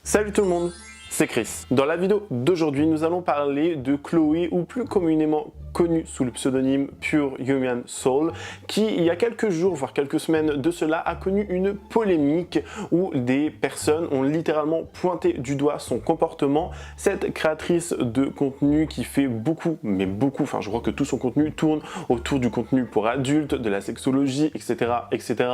Salut tout le monde, c'est Chris. Dans la vidéo d'aujourd'hui, nous allons parler de Chloé, ou plus communément connue sous le pseudonyme Pure Human Soul, qui il y a quelques jours, voire quelques semaines de cela, a connu une polémique où des personnes ont littéralement pointé du doigt son comportement. Cette créatrice de contenu qui fait beaucoup, mais beaucoup, enfin je crois que tout son contenu tourne autour du contenu pour adultes, de la sexologie, etc., etc.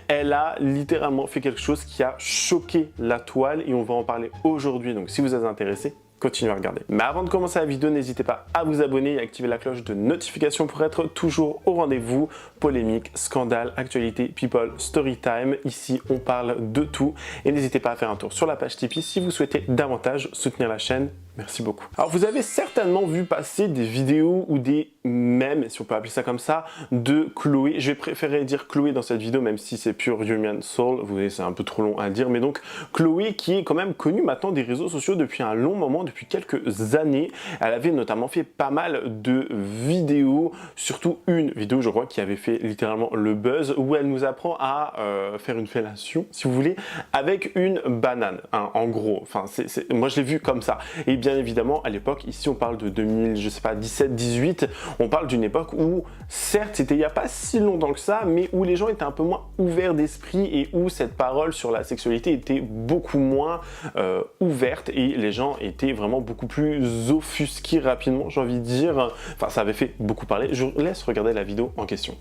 Elle a littéralement fait quelque chose qui a choqué la toile et on va en parler aujourd'hui. Donc si vous êtes intéressé, continuez à regarder. Mais avant de commencer la vidéo, n'hésitez pas à vous abonner et à activer la cloche de notification pour être toujours au rendez-vous. Polémique, scandale, actualité, people, story time. Ici, on parle de tout. Et n'hésitez pas à faire un tour sur la page Tipeee si vous souhaitez davantage soutenir la chaîne. Merci beaucoup. Alors vous avez certainement vu passer des vidéos ou des mèmes, si on peut appeler ça comme ça, de Chloé. Je vais préférer dire Chloé dans cette vidéo, même si c'est Pure Human Soul. Vous voyez, c'est un peu trop long à dire. Mais donc, Chloé qui est quand même connue maintenant des réseaux sociaux depuis un long moment, depuis quelques années. Elle avait notamment fait pas mal de vidéos, surtout une vidéo, je crois, qui avait fait littéralement le buzz, où elle nous apprend à faire une fellation, si vous voulez, avec une banane, hein, en gros. Enfin, moi, je l'ai vu comme ça. Et bien évidemment, à l'époque, ici, on parle de 2000, je sais pas, 17-18, on parle d'une époque où, certes, c'était il n'y a pas si longtemps que ça, mais où les gens étaient un peu moins ouverts d'esprit et où cette parole sur la sexualité était beaucoup moins ouverte et les gens étaient vraiment beaucoup plus offusqués rapidement, j'ai envie de dire. Enfin, ça avait fait beaucoup parler. Je vous laisse regarder la vidéo en question.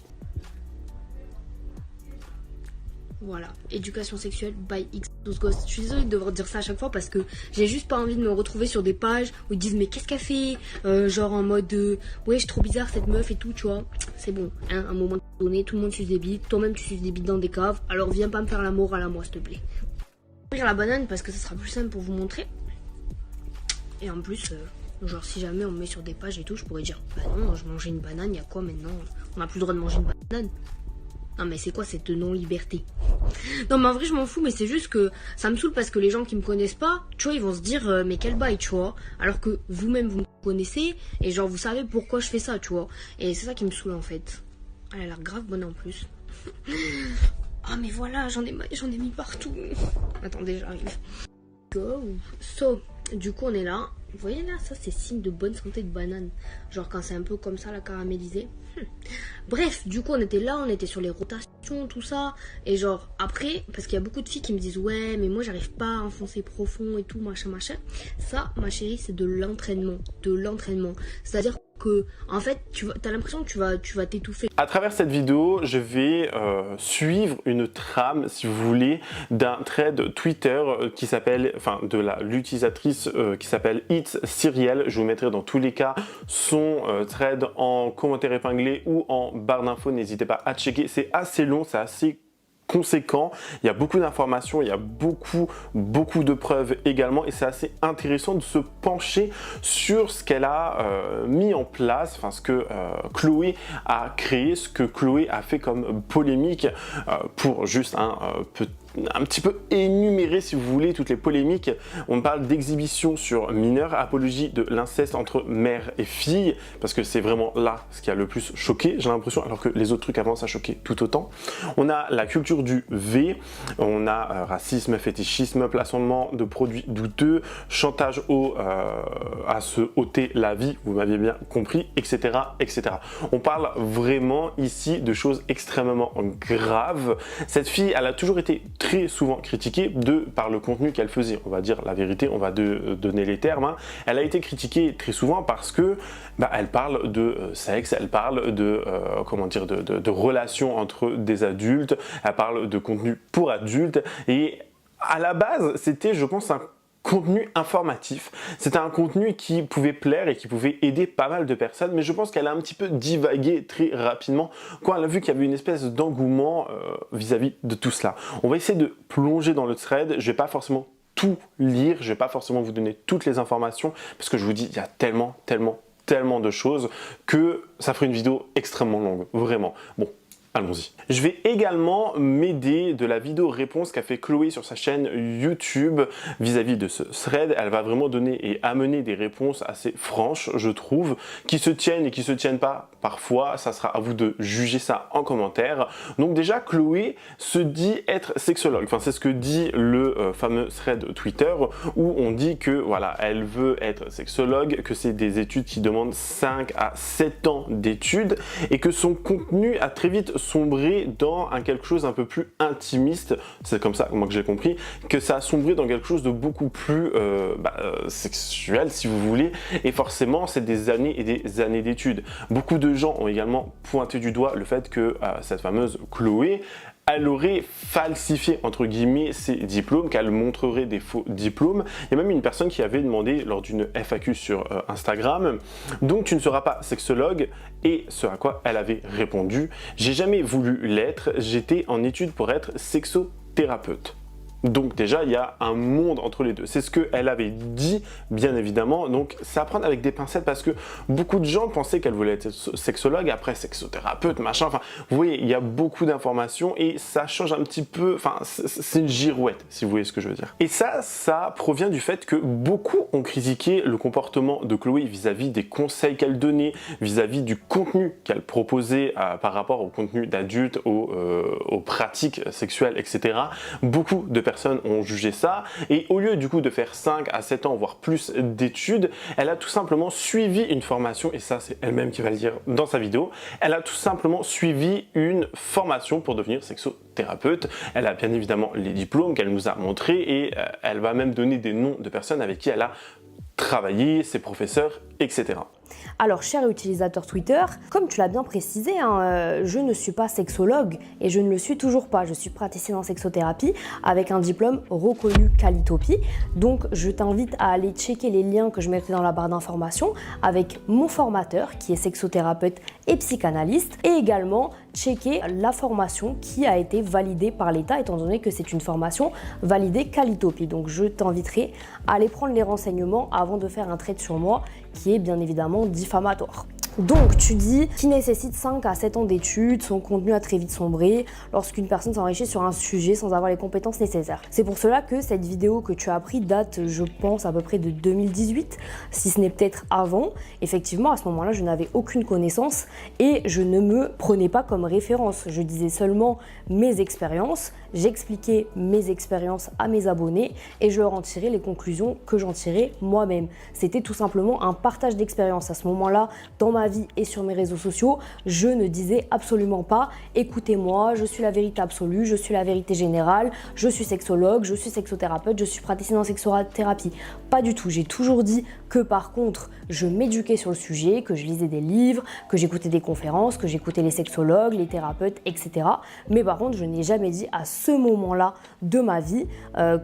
Voilà, éducation sexuelle by X12 Ghost. Je suis désolée de devoir dire ça à chaque fois parce que j'ai juste pas envie de me retrouver sur des pages où ils disent mais qu'est-ce qu'elle fait, genre en mode ouais, je suis trop bizarre cette meuf et tout, tu vois. C'est bon, hein, à un moment donné, tout le monde suce des bites, toi-même tu suces des bites dans des caves, alors viens pas me faire la morale à moi s'il te plaît. Je vais ouvrir la banane parce que ça sera plus simple pour vous montrer. Et en plus, genre si jamais on me met sur des pages et tout, je pourrais dire bah non, je mangeais une banane, y a quoi maintenant? On n'a plus le droit de manger une banane. Non mais c'est quoi cette non-liberté? Non mais en vrai je m'en fous, mais c'est juste que ça me saoule parce que les gens qui me connaissent pas, tu vois, ils vont se dire mais quel bail, tu vois. Alors que vous-même vous me connaissez et genre vous savez pourquoi je fais ça, tu vois. Et c'est ça qui me saoule en fait. Elle a l'air grave bonne en plus. Ah mais voilà, j'en ai mis partout. Attendez, j'arrive. Go. So, du coup on est là. Vous voyez là, ça c'est signe de bonne santé de banane. Genre quand c'est un peu comme ça, la caramélisée. Bref, du coup on était là, on était sur les rotations, tout ça. Et genre après, parce qu'il y a beaucoup de filles qui me disent ouais mais moi j'arrive pas à enfoncer profond et tout, machin machin. Ça ma chérie c'est de l'entraînement. C'est à dire que en fait tu as l'impression que tu vas t'étouffer. À travers cette vidéo, je vais suivre une trame, si vous voulez, d'un thread Twitter qui s'appelle, enfin de l'utilisatrice qui s'appelle It's Cyrielle. Je vous mettrai dans tous les cas son thread en commentaire épinglé ou en barre d'infos. N'hésitez pas à checker. C'est assez long, c'est assez conséquent, il y a beaucoup d'informations, il y a beaucoup de preuves également et c'est assez intéressant de se pencher sur ce qu'elle a mis en place, enfin ce que Chloé a créé, ce que Chloé a fait comme polémique pour juste un petit peu énumérer, si vous voulez, toutes les polémiques. On parle d'exhibition sur mineurs, apologie de l'inceste entre mère et fille, parce que c'est vraiment là ce qui a le plus choqué, j'ai l'impression, alors que les autres trucs avant ça choquait tout autant. On a la culture du V, on a racisme, fétichisme, placement de produits douteux, chantage à se ôter la vie, vous m'aviez bien compris, etc., etc. On parle vraiment ici de choses extrêmement graves. Cette fille, elle a toujours été très souvent critiquée par le contenu qu'elle faisait. On va dire la vérité, on va donner les termes. Hein. Elle a été critiquée très souvent parce que elle parle de sexe, elle parle de comment dire, de relations entre des adultes, elle parle de contenu pour adultes et à la base, c'était, je pense, un contenu informatif. C'était un contenu qui pouvait plaire et qui pouvait aider pas mal de personnes, mais je pense qu'elle a un petit peu divagué très rapidement quand elle a vu qu'il y avait une espèce d'engouement vis-à-vis de tout cela. On va essayer de plonger dans le thread, je vais pas forcément tout lire, je vais pas forcément vous donner toutes les informations, parce que je vous dis, il y a tellement de choses que ça ferait une vidéo extrêmement longue, vraiment. Bon, Allons-y. Je vais également m'aider de la vidéo réponse qu'a fait Chloé sur sa chaîne YouTube vis-à-vis de ce thread. Elle va vraiment donner et amener des réponses assez franches, je trouve, qui se tiennent et qui se tiennent pas parfois. Ça sera à vous de juger ça en commentaire. Donc déjà, Chloé se dit être sexologue. Enfin, c'est ce que dit le fameux thread Twitter où on dit que voilà, elle veut être sexologue, que c'est des études qui demandent 5 à 7 ans d'études et que son contenu a très vite sombré dans quelque chose un peu plus intimiste, c'est comme ça moi que j'ai compris, que ça a sombré dans quelque chose de beaucoup plus sexuel si vous voulez, et forcément c'est des années et des années d'études. Beaucoup de gens ont également pointé du doigt le fait que cette fameuse Chloé, elle aurait falsifié entre guillemets ses diplômes, qu'elle montrerait des faux diplômes. Il y a même une personne qui avait demandé lors d'une FAQ sur Instagram, donc tu ne seras pas sexologue, et ce à quoi elle avait répondu, j'ai jamais voulu l'être, j'étais en études pour être sexothérapeute. Donc déjà, il y a un monde entre les deux. C'est ce qu'elle avait dit, bien évidemment. Donc, c'est à prendre avec des pincettes parce que beaucoup de gens pensaient qu'elle voulait être sexologue, après sexothérapeute, machin. Enfin, vous voyez, il y a beaucoup d'informations et ça change un petit peu. Enfin, c'est une girouette, si vous voyez ce que je veux dire. Et ça provient du fait que beaucoup ont critiqué le comportement de Chloé vis-à-vis des conseils qu'elle donnait, vis-à-vis du contenu qu'elle proposait par rapport au contenu d'adulte, aux pratiques sexuelles, etc. Beaucoup de personnes ont jugé ça, et au lieu du coup de faire 5 à 7 ans voire plus d'études, elle a tout simplement suivi une formation, et ça c'est elle-même qui va le dire dans sa vidéo, elle a tout simplement suivi une formation pour devenir sexothérapeute. Elle a bien évidemment les diplômes qu'elle nous a montrés, et elle va même donner des noms de personnes avec qui elle a travaillé, ses professeurs, etc. Alors, cher utilisateur Twitter, comme tu l'as bien précisé, je ne suis pas sexologue et je ne le suis toujours pas. Je suis praticienne en sexothérapie avec un diplôme reconnu Qualitopie. Donc, je t'invite à aller checker les liens que je mettrai dans la barre d'information avec mon formateur qui est sexothérapeute et psychanalyste, et également checker la formation qui a été validée par l'État, étant donné que c'est une formation validée Qualitopie. Donc, je t'inviterai à aller prendre les renseignements avant de faire un trade sur moi qui est bien évidemment diffamatoire. Donc, tu dis qu'il nécessite 5 à 7 ans d'études, son contenu a très vite sombré lorsqu'une personne s'enrichit sur un sujet sans avoir les compétences nécessaires. C'est pour cela que cette vidéo que tu as prise date, je pense, à peu près de 2018, si ce n'est peut-être avant. Effectivement, à ce moment-là, je n'avais aucune connaissance et je ne me prenais pas comme référence. Je disais seulement mes expériences, j'expliquais mes expériences à mes abonnés et je leur en tirais les conclusions que j'en tirais moi-même. C'était tout simplement un partage d'expérience. À ce moment-là, dans ma vie et sur mes réseaux sociaux, je ne disais absolument pas « écoutez-moi, je suis la vérité absolue, je suis la vérité générale, je suis sexologue, je suis sexothérapeute, je suis praticienne en sexothérapie ». Pas du tout. J'ai toujours dit que par contre, je m'éduquais sur le sujet, que je lisais des livres, que j'écoutais des conférences, que j'écoutais les sexologues, les thérapeutes, etc. Mais par contre, je n'ai jamais dit à ce moment-là de ma vie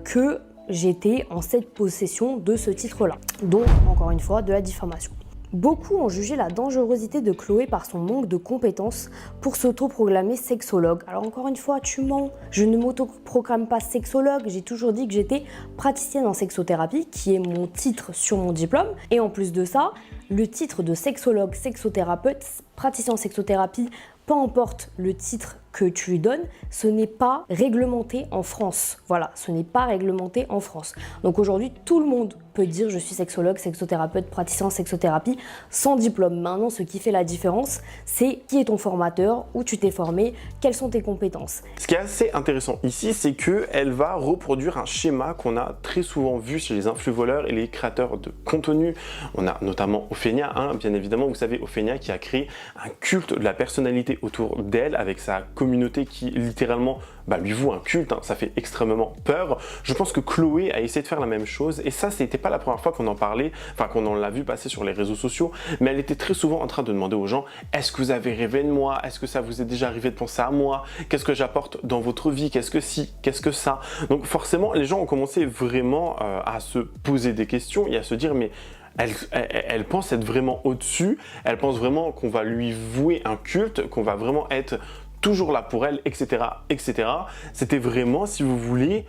que j'étais en cette possession de ce titre-là. Donc, encore une fois, de la diffamation. Beaucoup ont jugé la dangerosité de Chloé par son manque de compétences pour s'autoproclamer sexologue. Alors encore une fois, tu mens. Je ne m'autoproclame pas sexologue. J'ai toujours dit que j'étais praticienne en sexothérapie, qui est mon titre sur mon diplôme. Et en plus de ça, le titre de sexologue, sexothérapeute, praticien en sexothérapie, peu importe le titre que tu lui donnes, ce n'est pas réglementé en France. Voilà, ce n'est pas réglementé en France. Donc aujourd'hui, tout le monde peut dire je suis sexologue, sexothérapeute, praticien en sexothérapie sans diplôme. Maintenant, ce qui fait la différence, c'est qui est ton formateur, où tu t'es formé, quelles sont tes compétences. Ce qui est assez intéressant ici, c'est qu'elle va reproduire un schéma qu'on a très souvent vu chez les influvoleurs et les créateurs de contenu. On a notamment Ophénia, bien évidemment, vous savez, Ophénia qui a créé un culte de la personnalité autour d'elle avec sa communauté qui littéralement lui voue un culte, ça fait extrêmement peur. Je pense que Chloé a essayé de faire la même chose et ça, c'était pas la première fois qu'on en parlait, enfin qu'on en l'a vu passer sur les réseaux sociaux, mais elle était très souvent en train de demander aux gens « Est-ce que vous avez rêvé de moi? Est-ce que ça vous est déjà arrivé de penser à moi? Qu'est-ce que j'apporte dans votre vie? Qu'est-ce que si? Qu'est-ce que ça ?» Donc forcément, les gens ont commencé vraiment à se poser des questions et à se dire « mais elle pense être vraiment au-dessus, elle pense vraiment qu'on va lui vouer un culte, qu'on va vraiment être toujours là pour elle, etc. etc. » C'était vraiment, si vous voulez,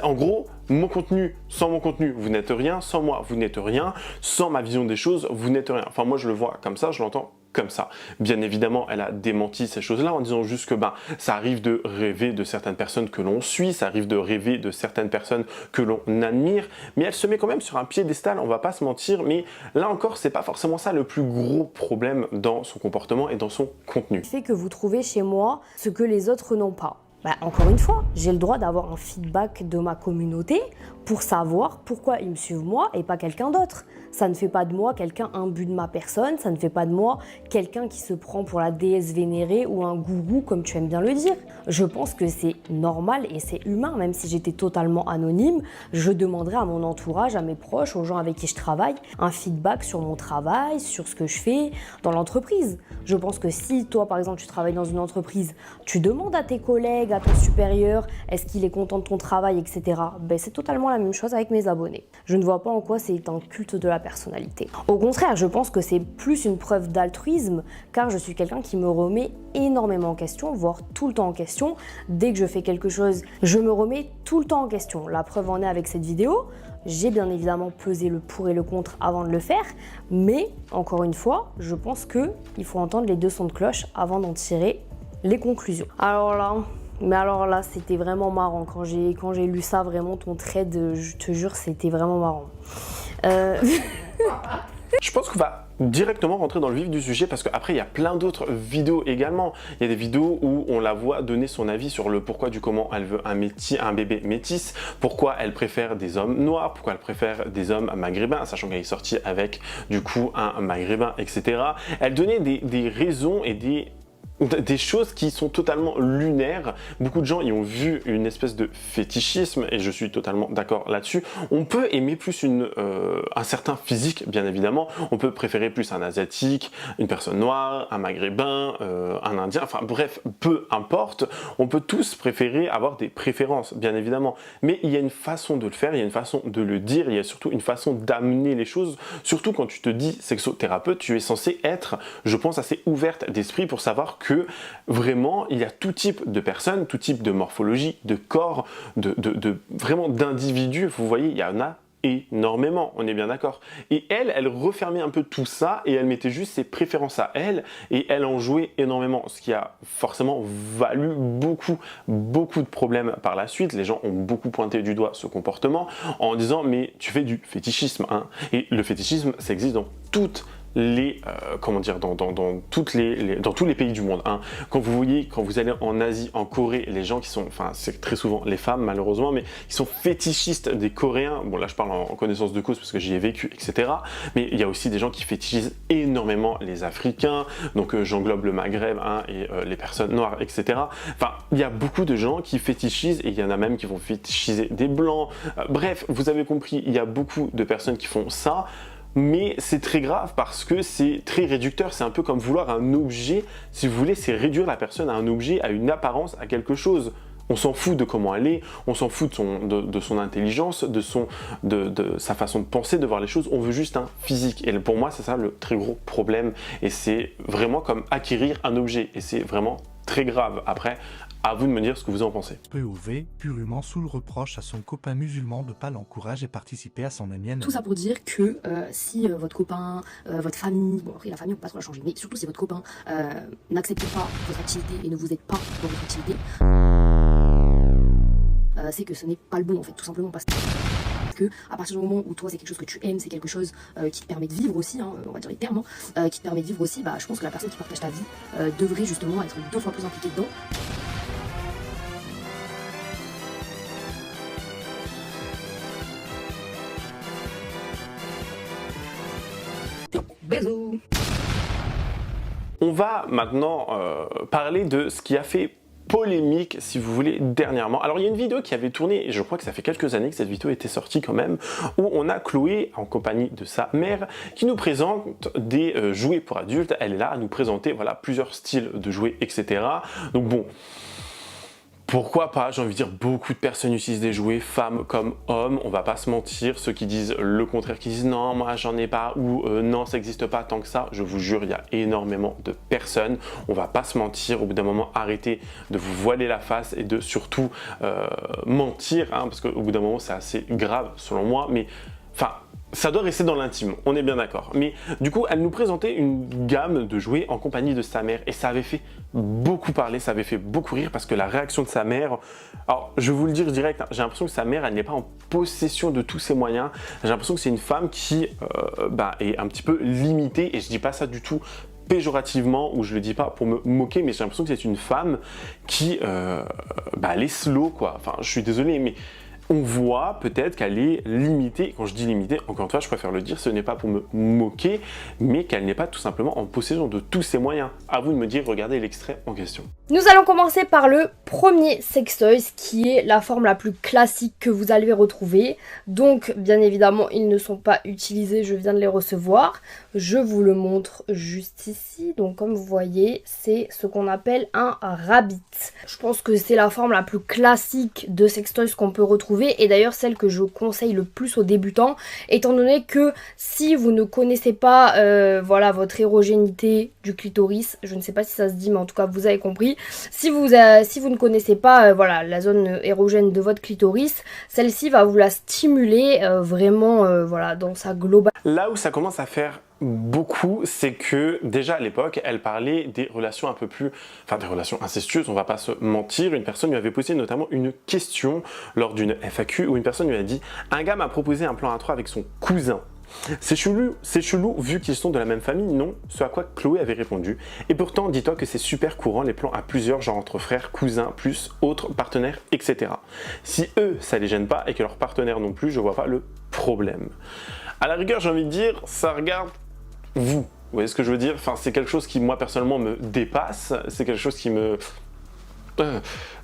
en gros, mon contenu, sans mon contenu, vous n'êtes rien, sans moi, vous n'êtes rien, sans ma vision des choses, vous n'êtes rien. Enfin, moi, je le vois comme ça, je l'entends comme ça. Bien évidemment, elle a démenti ces choses-là en disant juste que ça arrive de rêver de certaines personnes que l'on suit, ça arrive de rêver de certaines personnes que l'on admire, mais elle se met quand même sur un piédestal, on va pas se mentir, mais là encore, c'est pas forcément ça le plus gros problème dans son comportement et dans son contenu. Fait que vous trouvez chez moi ce que les autres n'ont pas. Encore une fois, j'ai le droit d'avoir un feedback de ma communauté pour savoir pourquoi ils me suivent moi et pas quelqu'un d'autre. Ça ne fait pas de moi quelqu'un imbu de ma personne, ça ne fait pas de moi quelqu'un qui se prend pour la déesse vénérée ou un gourou comme tu aimes bien le dire. Je pense que c'est normal et c'est humain, même si j'étais totalement anonyme, je demanderais à mon entourage, à mes proches, aux gens avec qui je travaille, un feedback sur mon travail, sur ce que je fais dans l'entreprise. Je pense que si toi par exemple tu travailles dans une entreprise, tu demandes à tes collègues, à ton supérieur, est-ce qu'il est content de ton travail, etc. C'est totalement la même chose avec mes abonnés. Je ne vois pas en quoi c'est un culte de la personnalité. Au contraire, je pense que c'est plus une preuve d'altruisme, car je suis quelqu'un qui me remet énormément en question, voire tout le temps en question. Dès que je fais quelque chose, je me remets tout le temps en question. La preuve en est avec cette vidéo. J'ai bien évidemment pesé le pour et le contre avant de le faire, mais encore une fois, je pense qu'il faut entendre les deux sons de cloche avant d'en tirer les conclusions. Alors là, c'était vraiment marrant. Quand j'ai lu ça, vraiment, ton trade, je te jure, c'était vraiment marrant. Je pense qu'on va directement rentrer dans le vif du sujet parce qu'après il y a plein d'autres vidéos également. Il y a des vidéos où on la voit donner son avis sur le pourquoi du comment elle veut un bébé métis, pourquoi elle préfère des hommes noirs, pourquoi elle préfère des hommes maghrébins, sachant qu'elle est sortie avec du coup un maghrébin, etc. Elle donnait des raisons et des choses qui sont totalement lunaires. Beaucoup de gens y ont vu une espèce de fétichisme et je suis totalement d'accord là-dessus. On peut aimer plus un certain physique, bien évidemment. On peut préférer plus un asiatique, une personne noire, un maghrébin, un indien, enfin bref, peu importe. On peut tous préférer avoir des préférences, bien évidemment. Mais il y a une façon de le faire, il y a une façon de le dire, il y a surtout une façon d'amener les choses. Surtout quand tu te dis sexothérapeute, tu es censé être, je pense, assez ouverte d'esprit pour savoir que vraiment il y a tout type de personnes, tout type de morphologie, de corps, vraiment d'individus. Vous voyez, il y en a énormément, on est bien d'accord. Et elle refermait un peu tout ça et elle mettait juste ses préférences à elle et elle en jouait énormément, ce qui a forcément valu beaucoup de problèmes par la suite. Les gens ont beaucoup pointé du doigt ce comportement en disant mais tu fais du fétichisme, hein. Et le fétichisme, ça existe dans toutes les dans tous les pays du monde, hein. Quand vous allez en Asie, en Corée, les gens qui sont, enfin c'est très souvent les femmes malheureusement, mais qui sont fétichistes des Coréens, bon là je parle en connaissance de cause parce que j'y ai vécu, etc. Mais il y a aussi des gens qui fétichisent énormément les Africains, donc j'englobe le Maghreb, hein, et les personnes noires, etc. Enfin, il y a beaucoup de gens qui fétichisent et il y en a même qui vont fétichiser des blancs. Bref, vous avez compris, il y a beaucoup de personnes qui font ça. Mais c'est très grave parce que c'est très réducteur, c'est un peu comme vouloir un objet, si vous voulez, c'est réduire la personne à un objet, à une apparence, à quelque chose. On s'en fout de comment elle est, on s'en fout de son intelligence, de sa façon de penser, de voir les choses, on veut juste un physique. Et pour moi, c'est ça le très gros problème. Et c'est vraiment comme acquérir un objet, et c'est vraiment très grave. Après, à vous de me dire ce que vous en pensez. POV, purement sous le reproche à son copain musulman de pas l'encourager et participer à son amienne. Tout ça pour dire que si votre copain, votre famille, bon après la famille on peut pas trop la changer, mais surtout si votre copain n'accepte pas votre activité et ne vous aide pas dans votre activité, c'est que ce n'est pas le bon en fait, tout simplement parce que à partir du moment où toi c'est quelque chose que tu aimes, c'est quelque chose qui te permet de vivre aussi, hein, on va dire les termes, qui te permet de vivre aussi, bah je pense que la personne qui partage ta vie devrait justement être 2 fois plus impliquée dedans. Bisous. On va maintenant parler de ce qui a fait polémique, si vous voulez, dernièrement. Alors il y a une vidéo qui avait tourné, et je crois que ça fait quelques années que cette vidéo était sortie quand même, où on a Chloé, en compagnie de sa mère, qui nous présente des jouets pour adultes. Elle est là à nous présenter, voilà, plusieurs styles de jouets, etc. Donc bon, pourquoi pas, j'ai envie de dire, beaucoup de personnes utilisent des jouets, femmes comme hommes, on va pas se mentir, ceux qui disent le contraire, qui disent non, moi j'en ai pas, ou non, ça n'existe pas tant que ça, je vous jure, il y a énormément de personnes, on va pas se mentir, au bout d'un moment, arrêtez de vous voiler la face et de surtout mentir, hein, parce qu'au bout d'un moment, c'est assez grave selon moi, mais enfin, ça doit rester dans l'intime, on est bien d'accord. Mais du coup, elle nous présentait une gamme de jouets en compagnie de sa mère et ça avait fait beaucoup parler, ça avait fait beaucoup rire parce que la réaction de sa mère, alors je vais vous le dire direct, hein, j'ai l'impression que sa mère, elle n'est pas en possession de tous ses moyens. J'ai l'impression que c'est une femme qui est un petit peu limitée et je dis pas ça du tout péjorativement ou je le dis pas pour me moquer, mais j'ai l'impression que c'est une femme qui elle est slow quoi. Enfin, je suis désolé, mais on voit peut-être qu'elle est limitée. Quand je dis limitée, encore une fois, je préfère le dire, ce n'est pas pour me moquer, mais qu'elle n'est pas tout simplement en possession de tous ses moyens. À vous de me dire, regardez l'extrait en question. Nous allons commencer par le premier sextoys qui est la forme la plus classique que vous allez retrouver. Donc bien évidemment ils ne sont pas utilisés, je viens de les recevoir. Je vous le montre juste ici. Donc comme vous voyez c'est ce qu'on appelle un rabbit. Je pense que c'est la forme la plus classique de sextoys qu'on peut retrouver et d'ailleurs celle que je conseille le plus aux débutants étant donné que si vous ne connaissez pas voilà, votre érogénité du clitoris, je ne sais pas si ça se dit mais en tout cas vous avez compris. Si vous ne connaissez pas voilà, la zone érogène de votre clitoris, celle-ci va vous la stimuler vraiment voilà, dans sa globalité. Là où ça commence à faire beaucoup, c'est que déjà à l'époque, elle parlait des relations un peu plus, enfin des relations incestueuses, on va pas se mentir. Une personne lui avait posé notamment une question lors d'une FAQ où une personne lui a dit « Un gars m'a proposé un plan à 3 avec son cousin. C'est chelou vu qu'ils sont de la même famille, non ?» Ce à quoi Chloé avait répondu « Et pourtant, dis-toi que c'est super courant les plans à plusieurs, genre entre frères, cousins, plus autres partenaires, etc. Si eux, ça les gêne pas et que leurs partenaires non plus, je vois pas le problème. » À la rigueur, j'ai envie de dire, ça regarde vous. Vous voyez ce que je veux dire? Enfin, c'est quelque chose qui, moi, personnellement, me dépasse. C'est quelque chose qui me...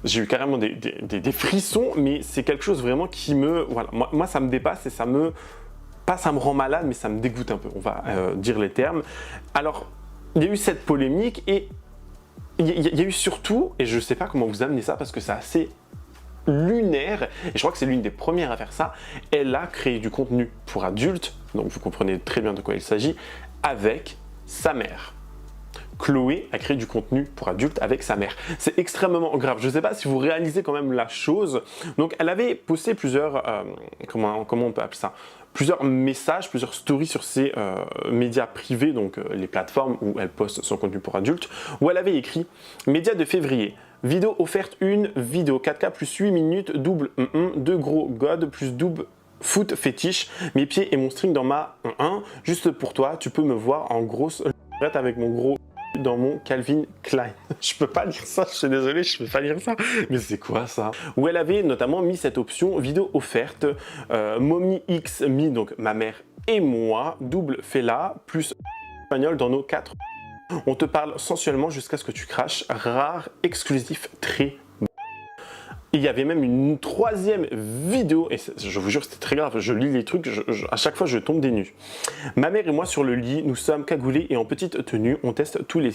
j'ai eu carrément des frissons, mais c'est quelque chose vraiment qui me... Voilà, moi, ça me dépasse et ça me... Pas ça me rend malade, mais ça me dégoûte un peu, on va dire les termes. Alors, il y a eu cette polémique et il y a eu surtout, et je ne sais pas comment vous amener ça parce que c'est assez lunaire, et je crois que c'est l'une des premières à faire ça, elle a créé du contenu pour adultes, donc vous comprenez très bien de quoi il s'agit, avec sa mère. Chloé a créé du contenu pour adultes avec sa mère. C'est extrêmement grave. Je ne sais pas si vous réalisez quand même la chose. Donc, elle avait posté plusieurs, comment on peut appeler ça, plusieurs messages, plusieurs stories sur ses médias privés, donc les plateformes où elle poste son contenu pour adultes, où elle avait écrit « Médias de février, vidéo offerte 1, vidéo 4K plus 8 minutes, double 2 gros god plus double foot fétiche, mes pieds et mon string dans ma 1, juste pour toi, tu peux me voir en grosse avec mon gros dans mon Calvin Klein. Je peux pas lire ça, je suis désolé, je peux pas lire ça. Mais c'est quoi ça? Où elle avait notamment mis cette option vidéo offerte, Mommy X Mi, donc ma mère et moi, double Fela, plus espagnol dans nos 4. On te parle sensuellement jusqu'à ce que tu craches, rare, exclusif, très. Il y avait même une troisième vidéo, et je vous jure c'était très grave, je lis les trucs, à chaque fois je tombe des nues. Ma mère et moi sur le lit, nous sommes cagoulés et en petite tenue, on teste tous les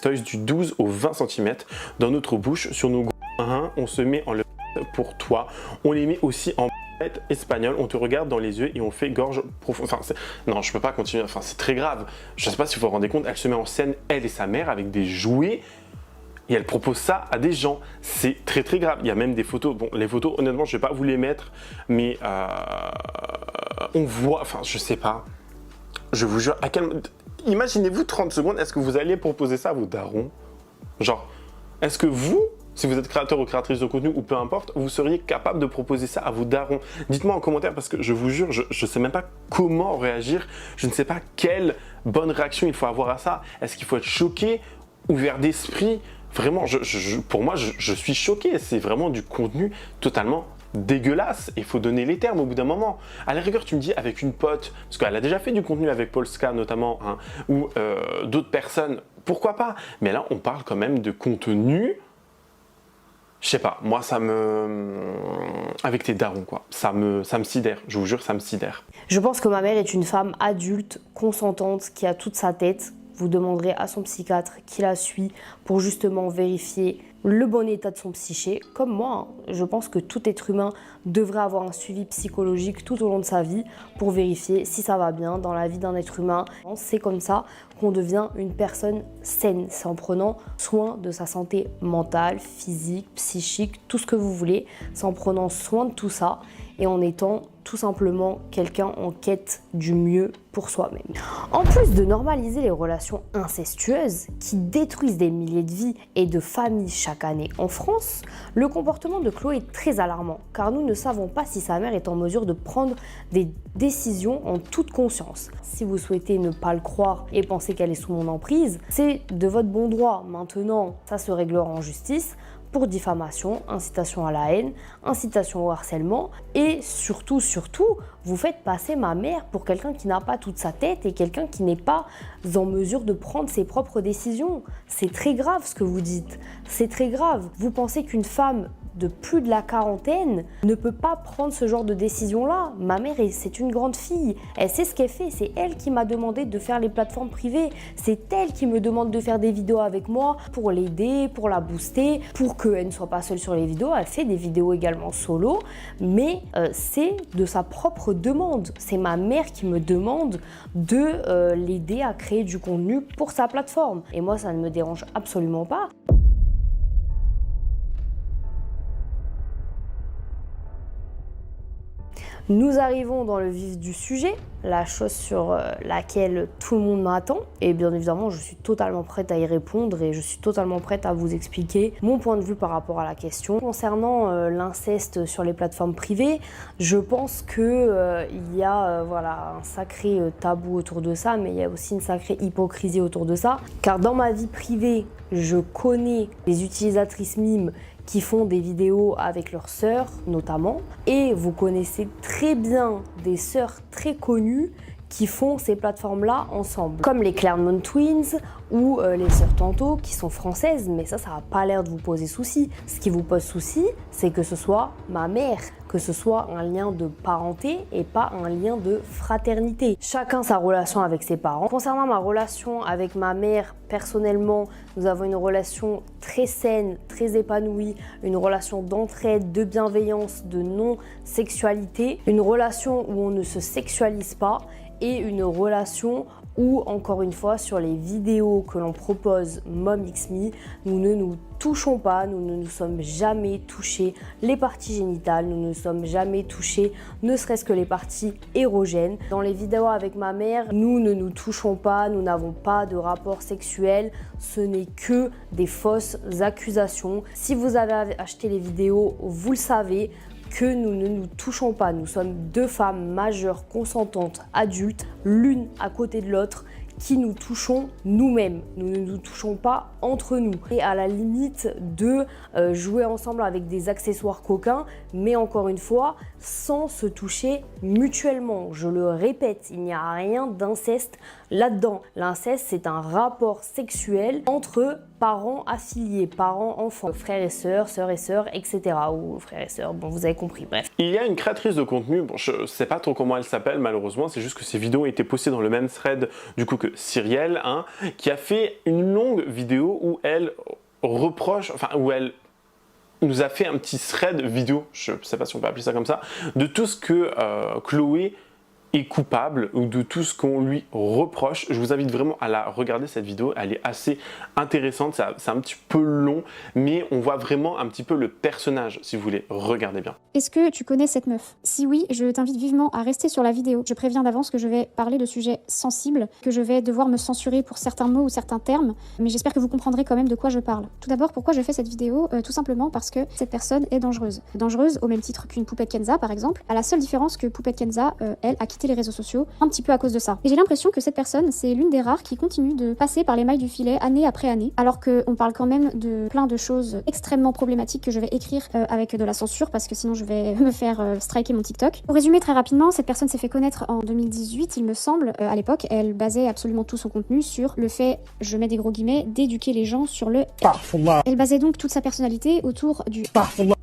toys du 12 au 20 cm dans notre bouche, sur nos gros, on se met en le pour toi, on les met aussi en espagnol, on te regarde dans les yeux et on fait gorge profonde. Enfin, non, je peux pas continuer, enfin c'est très grave. Je sais pas si vous vous rendez compte, elle se met en scène, elle et sa mère, avec des jouets. Et elle propose ça à des gens. C'est très très grave. Il y a même des photos. Bon, les photos, honnêtement, je ne vais pas vous les mettre. Mais on voit... Enfin, je sais pas. Je vous jure, à quel... Imaginez-vous 30 secondes, est-ce que vous alliez proposer ça à vos darons? Genre, est-ce que vous, si vous êtes créateur ou créatrice de contenu, ou peu importe, vous seriez capable de proposer ça à vos darons? Dites-moi en commentaire, parce que je vous jure, je ne sais même pas comment réagir. Je ne sais pas quelle bonne réaction il faut avoir à ça. Est-ce qu'il faut être choqué, ouvert d'esprit? Vraiment, pour moi, je suis choqué. C'est vraiment du contenu totalement dégueulasse. Il faut donner les termes au bout d'un moment. À la rigueur, tu me dis avec une pote, parce qu'elle a déjà fait du contenu avec Polska notamment, hein, ou d'autres personnes, pourquoi pas? Mais là, on parle quand même de contenu. Je sais pas, moi ça me... Avec tes darons quoi, ça me sidère, je vous jure ça me sidère. Je pense que ma mère est une femme adulte, consentante, qui a toute sa tête. Vous demanderez à son psychiatre qui la suit pour justement vérifier le bon état de son psyché. Comme moi, je pense que tout être humain devrait avoir un suivi psychologique tout au long de sa vie pour vérifier si ça va bien dans la vie d'un être humain. C'est comme ça qu'on devient une personne saine. C'est en prenant soin de sa santé mentale, physique, psychique, tout ce que vous voulez. C'est en prenant soin de tout ça et en étant tout simplement quelqu'un en quête du mieux pour soi-même. En plus de normaliser les relations incestueuses qui détruisent des milliers de vies et de familles chaque année en France, le comportement de Chloé est très alarmant car nous ne savons pas si sa mère est en mesure de prendre des décisions en toute conscience. Si vous souhaitez ne pas le croire et penser qu'elle est sous mon emprise, c'est de votre bon droit. Maintenant, ça se réglera en justice pour diffamation, incitation à la haine, incitation au harcèlement et surtout, vous faites passer ma mère pour quelqu'un qui n'a pas toute sa tête et quelqu'un qui n'est pas en mesure de prendre ses propres décisions. C'est très grave ce que vous dites, c'est très grave. Vous pensez qu'une femme de plus de la quarantaine ne peut pas prendre ce genre de décision-là. Ma mère, c'est une grande fille, elle sait ce qu'elle fait, c'est elle qui m'a demandé de faire les plateformes privées, c'est elle qui me demande de faire des vidéos avec moi pour l'aider, pour la booster, pour qu'elle ne soit pas seule sur les vidéos. Elle fait des vidéos également solo, mais c'est de sa propre demande. C'est ma mère qui me demande de l'aider à créer du contenu pour sa plateforme. Et moi, ça ne me dérange absolument pas. Nous arrivons dans le vif du sujet, la chose sur laquelle tout le monde m'attend. Et bien évidemment, je suis totalement prête à y répondre et je suis totalement prête à vous expliquer mon point de vue par rapport à la question. Concernant l'inceste sur les plateformes privées, je pense qu'il y a un sacré tabou autour de ça, mais il y a aussi une sacrée hypocrisie autour de ça. Car dans ma vie privée, je connais les utilisatrices mimes qui font des vidéos avec leurs sœurs notamment, et vous connaissez très bien des sœurs très connues qui font ces plateformes-là ensemble, comme les Claremont Twins ou les sœurs Tantôt qui sont françaises, mais ça n'a pas l'air de vous poser souci. Ce qui vous pose souci, c'est que ce soit ma mère, que ce soit un lien de parenté et pas un lien de fraternité. Chacun sa relation avec ses parents. Concernant ma relation avec ma mère, personnellement, nous avons une relation très saine, très épanouie, une relation d'entraide, de bienveillance, de non-sexualité, une relation où on ne se sexualise pas et une relation où, encore une fois, sur les vidéos que l'on propose MomXme, nous ne nous touchons pas, nous ne nous sommes jamais touchés les parties génitales, nous ne nous sommes jamais touchés ne serait-ce que les parties érogènes. Dans les vidéos avec ma mère, nous ne nous touchons pas, nous n'avons pas de rapport sexuel, ce n'est que des fausses accusations. Si vous avez acheté les vidéos, vous le savez, que nous ne nous touchons pas. Nous sommes deux femmes majeures, consentantes, adultes, l'une à côté de l'autre, qui nous touchons nous-mêmes. Nous ne nous touchons pas entre nous. Et à la limite de jouer ensemble avec des accessoires coquins, mais encore une fois, sans se toucher mutuellement. Je le répète, il n'y a rien d'inceste là-dedans. L'inceste, c'est un rapport sexuel entre parents affiliés, parents-enfants, frères et sœurs, etc. Ou frères et sœurs, bon, vous avez compris, bref. Il y a une créatrice de contenu, bon, je sais pas trop comment elle s'appelle malheureusement, c'est juste que ses vidéos ont été postées dans le même thread du coup que Cyrielle, qui a fait une longue vidéo où elle reproche, où elle nous a fait un petit thread vidéo, je sais pas si on peut appeler ça comme ça, de tout ce que Chloé est coupable ou de tout ce qu'on lui reproche. Je vous invite vraiment à la regarder cette vidéo, elle est assez intéressante, c'est un petit peu long, mais on voit vraiment un petit peu le personnage si vous voulez, regardez bien. Est-ce que tu connais cette meuf? Si oui, je t'invite vivement à rester sur la vidéo. Je préviens d'avance que je vais parler de sujets sensibles, que je vais devoir me censurer pour certains mots ou certains termes, mais j'espère que vous comprendrez quand même de quoi je parle. Tout d'abord, pourquoi je fais cette vidéo? Tout simplement parce que cette personne est dangereuse. Dangereuse au même titre qu'une Poupette Kenza par exemple, à la seule différence que Poupette Kenza, elle, a quitté les réseaux sociaux un petit peu à cause de ça. Et j'ai l'impression que cette personne, c'est l'une des rares qui continue de passer par les mailles du filet année après année, alors qu'on parle quand même de plein de choses extrêmement problématiques que je vais écrire avec de la censure, parce que sinon je vais me faire striker mon TikTok. Pour résumer très rapidement, cette personne s'est fait connaître en 2018, il me semble. À l'époque, elle basait absolument tout son contenu sur le fait, je mets des gros guillemets, d'éduquer les gens sur le... Elle basait donc toute sa personnalité autour du...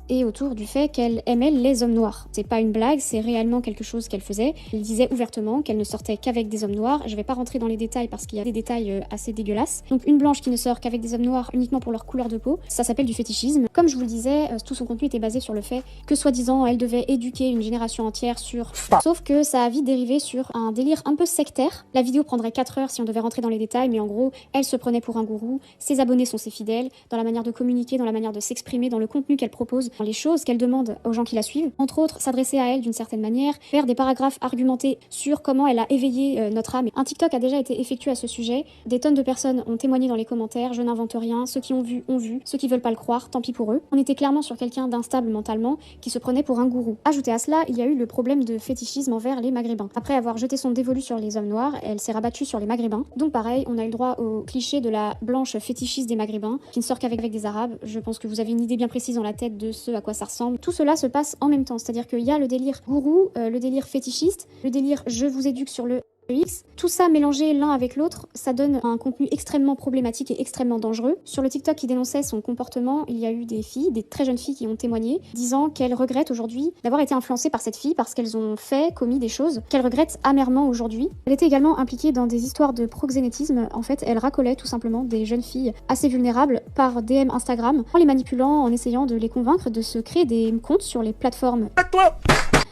et autour du fait qu'elle aimait les hommes noirs. C'est pas une blague, c'est réellement quelque chose qu'elle faisait. Elle disait ouvertement qu'elle ne sortait qu'avec des hommes noirs. Je vais pas rentrer dans les détails parce qu'il y a des détails assez dégueulasses. Donc une blanche qui ne sort qu'avec des hommes noirs uniquement pour leur couleur de peau, ça s'appelle du fétichisme. Comme je vous le disais, tout son contenu était basé sur le fait que soi-disant elle devait éduquer une génération entière sur... Sauf que ça a vite dérivé sur un délire un peu sectaire. La vidéo prendrait 4 heures si on devait rentrer dans les détails, mais en gros, elle se prenait pour un gourou, ses abonnés sont ses fidèles, dans la manière de communiquer, dans la manière de s'exprimer, dans le contenu qu'elle propose, dans les choses qu'elle demande aux gens qui la suivent. Entre autres, s'adresser à elle d'une certaine manière, faire des paragraphes argumentés sur comment elle a éveillé notre âme. Un TikTok a déjà été effectué à ce sujet. Des tonnes de personnes ont témoigné dans les commentaires, je n'invente rien, ceux qui ont vu, ceux qui veulent pas le croire, tant pis pour eux. On était clairement sur quelqu'un d'instable mentalement, qui se prenait pour un gourou. Ajouté à cela, il y a eu le problème de fétichisme envers les maghrébins. Après avoir jeté son dévolu sur les hommes noirs, elle s'est rabattue sur les maghrébins. Donc pareil, on a eu le droit au cliché de la blanche fétichiste des maghrébins, qui ne sort qu'avec des arabes. Je pense que vous avez une idée bien précise dans la tête de ce à quoi ça ressemble. Tout cela se passe en même temps, c'est-à-dire qu'il y a le délire gourou, le délire fétichiste, le délire je vous éduque sur le X. Tout ça mélangé l'un avec l'autre, ça donne un contenu extrêmement problématique et extrêmement dangereux. Sur le TikTok qui dénonçait son comportement, il y a eu des filles, des très jeunes filles qui ont témoigné, disant qu'elles regrettent aujourd'hui d'avoir été influencées par cette fille parce qu'elles ont commis des choses qu'elles regrettent amèrement aujourd'hui. Elle était également impliquée dans des histoires de proxénétisme. En fait, elle racolait tout simplement des jeunes filles assez vulnérables par DM Instagram, en les manipulant, en essayant de les convaincre de se créer des comptes sur les plateformes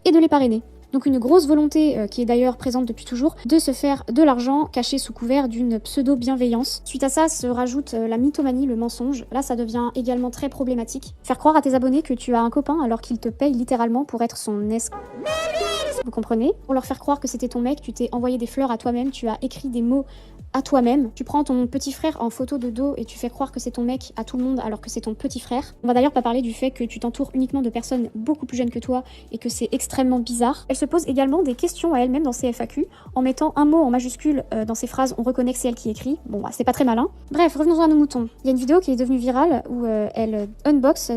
et de les parrainer. Donc une grosse volonté, qui est d'ailleurs présente depuis toujours, de se faire de l'argent caché sous couvert d'une pseudo-bienveillance. Suite à ça se rajoute la mythomanie, le mensonge. Là ça devient également très problématique. Faire croire à tes abonnés que tu as un copain alors qu'il te paye littéralement pour être son Vous comprenez? Pour leur faire croire que c'était ton mec, tu t'es envoyé des fleurs à toi-même, tu as écrit des mots à toi-même. Tu prends ton petit frère en photo de dos et tu fais croire que c'est ton mec à tout le monde alors que c'est ton petit frère. On va d'ailleurs pas parler du fait que tu t'entoures uniquement de personnes beaucoup plus jeunes que toi et que c'est extrêmement bizarre. Elle se pose également des questions à elle-même dans ses FAQ en mettant un mot en majuscule dans ses phrases, on reconnaît que c'est elle qui écrit. Bon, bah, c'est pas très malin. Bref, revenons à nos moutons. Il y a une vidéo qui est devenue virale où elle unbox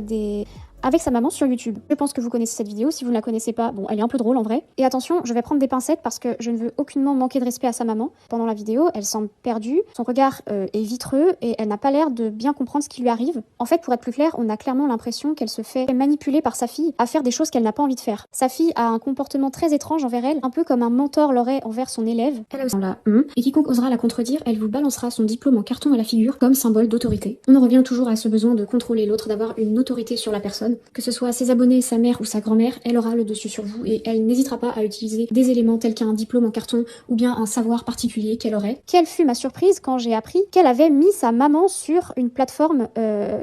avec sa maman sur YouTube. Je pense que vous connaissez cette vidéo, si vous ne la connaissez pas, bon, elle est un peu drôle en vrai. Et attention, je vais prendre des pincettes parce que je ne veux aucunement manquer de respect à sa maman. Pendant la vidéo, elle semble perdue, son regard est vitreux et elle n'a pas l'air de bien comprendre ce qui lui arrive. En fait, pour être plus clair, on a clairement l'impression qu'elle se fait manipuler par sa fille à faire des choses qu'elle n'a pas envie de faire. Sa fille a un comportement très étrange envers elle, un peu comme un mentor l'aurait envers son élève. Elle a aussi la et quiconque osera la contredire, elle vous balancera son diplôme en carton à la figure comme symbole d'autorité. On en revient toujours à ce besoin de contrôler l'autre, d'avoir une autorité sur la personne, que ce soit ses abonnés, sa mère ou sa grand-mère, elle aura le dessus sur vous et elle n'hésitera pas à utiliser des éléments tels qu'un diplôme en carton ou bien un savoir particulier qu'elle aurait. Quelle fut ma surprise quand j'ai appris qu'elle avait mis sa maman sur une plateforme.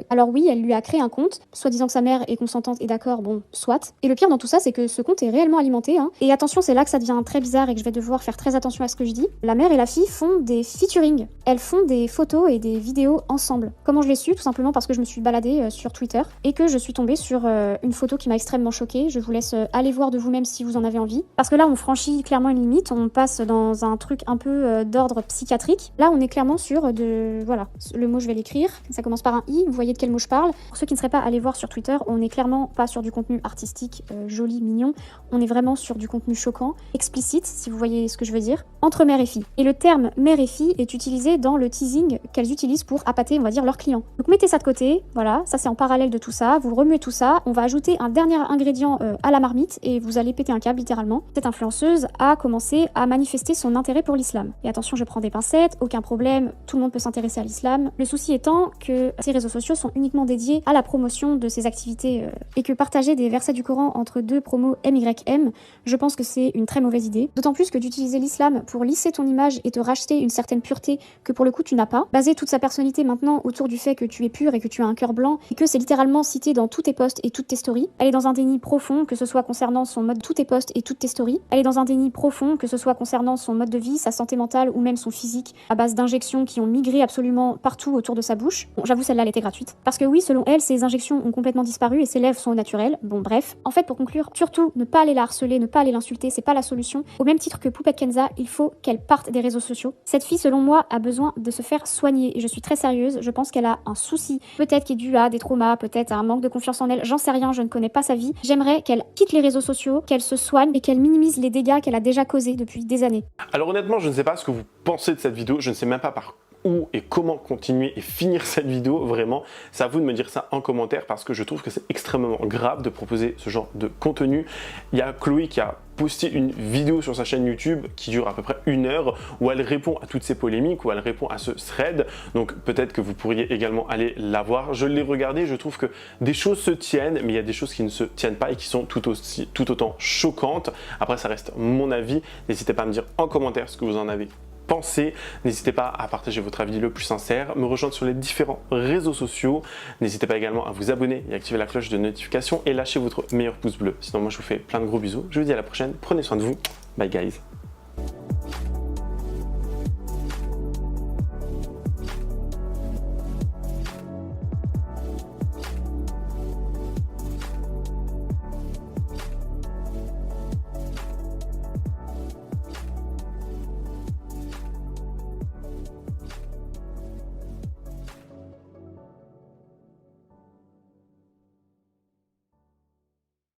Alors oui, elle lui a créé un compte, soi-disant que sa mère est consentante et d'accord, bon, soit. Et le pire dans tout ça, c'est que ce compte est réellement alimenté. Et attention, c'est là que ça devient très bizarre et que je vais devoir faire très attention à ce que je dis. La mère et la fille font des featuring. Elles font des photos et des vidéos ensemble. Comment je l'ai su? Tout simplement parce que je me suis baladée sur Twitter et que je suis tombée sur une photo qui m'a extrêmement choquée. Je vous laisse aller voir de vous-même si vous en avez envie. Parce que là, on franchit clairement une limite. On passe dans un truc un peu d'ordre psychiatrique. Là, on est clairement sur Voilà, le mot, je vais l'écrire. Ça commence par un I. Vous voyez de quel mot je parle. Pour ceux qui ne seraient pas allés voir sur Twitter, on n'est clairement pas sur du contenu artistique, joli, mignon. On est vraiment sur du contenu choquant, explicite, si vous voyez ce que je veux dire, entre mère et fille. Et le terme mère et fille est utilisé dans le teasing qu'elles utilisent pour appâter, on va dire, leurs clients. Donc mettez ça de côté. Voilà, ça c'est en parallèle de tout ça. Vous remuez tout ça. On va ajouter un dernier ingrédient à la marmite et vous allez péter un câble littéralement. Cette influenceuse a commencé à manifester son intérêt pour l'islam. Et attention, je prends des pincettes, aucun problème, tout le monde peut s'intéresser à l'islam. Le souci étant que ces réseaux sociaux sont uniquement dédiés à la promotion de ces activités et que partager des versets du Coran entre deux promos MYM, je pense que c'est une très mauvaise idée. D'autant plus que d'utiliser l'islam pour lisser ton image et te racheter une certaine pureté que pour le coup tu n'as pas. Baser toute sa personnalité maintenant autour du fait que tu es pur et que tu as un cœur blanc et que c'est littéralement cité dans tous tes posts et toutes tes stories. Elle est dans un déni profond, que ce soit concernant son mode tous tes posts et toutes tes stories. Elle est dans un déni profond, que ce soit concernant son mode de vie, sa santé mentale ou même son physique, à base d'injections qui ont migré absolument partout autour de sa bouche. Bon, j'avoue, celle-là, elle était gratuite. Parce que oui, selon elle, ces injections ont complètement disparu et ses lèvres sont au naturel. Bon, bref. En fait, pour conclure, surtout, ne pas aller la harceler, ne pas aller l'insulter, c'est pas la solution. Au même titre que Poupette Kenza, il faut qu'elle parte des réseaux sociaux. Cette fille, selon moi, a besoin de se faire soigner. Et je suis très sérieuse, je pense qu'elle a un souci. Peut-être qui est dû à des traumas, peut-être à un manque de confiance en elle, j'en sais rien, je ne connais pas sa vie. J'aimerais qu'elle quitte les réseaux sociaux, qu'elle se soigne et qu'elle minimise les dégâts qu'elle a déjà causés depuis des années. Alors honnêtement, je ne sais pas ce que vous pensez de cette vidéo, je ne sais même pas par où et comment continuer et finir cette vidéo, vraiment, c'est à vous de me dire ça en commentaire parce que je trouve que c'est extrêmement grave de proposer ce genre de contenu. Il y a Chloé qui a posté une vidéo sur sa chaîne YouTube qui dure à peu près 1 heure où elle répond à toutes ces polémiques, où elle répond à ce thread. Donc peut-être que vous pourriez également aller la voir. Je l'ai regardé, je trouve que des choses se tiennent, mais il y a des choses qui ne se tiennent pas et qui sont tout autant choquantes. Après, ça reste mon avis. N'hésitez pas à me dire en commentaire ce que vous en avez pensé. N'hésitez pas à partager votre avis le plus sincère, me rejoindre sur les différents réseaux sociaux. N'hésitez pas également à vous abonner et activer la cloche de notification et lâcher votre meilleur pouce bleu. Sinon, moi, je vous fais plein de gros bisous. Je vous dis à la prochaine. Prenez soin de vous. Bye, guys.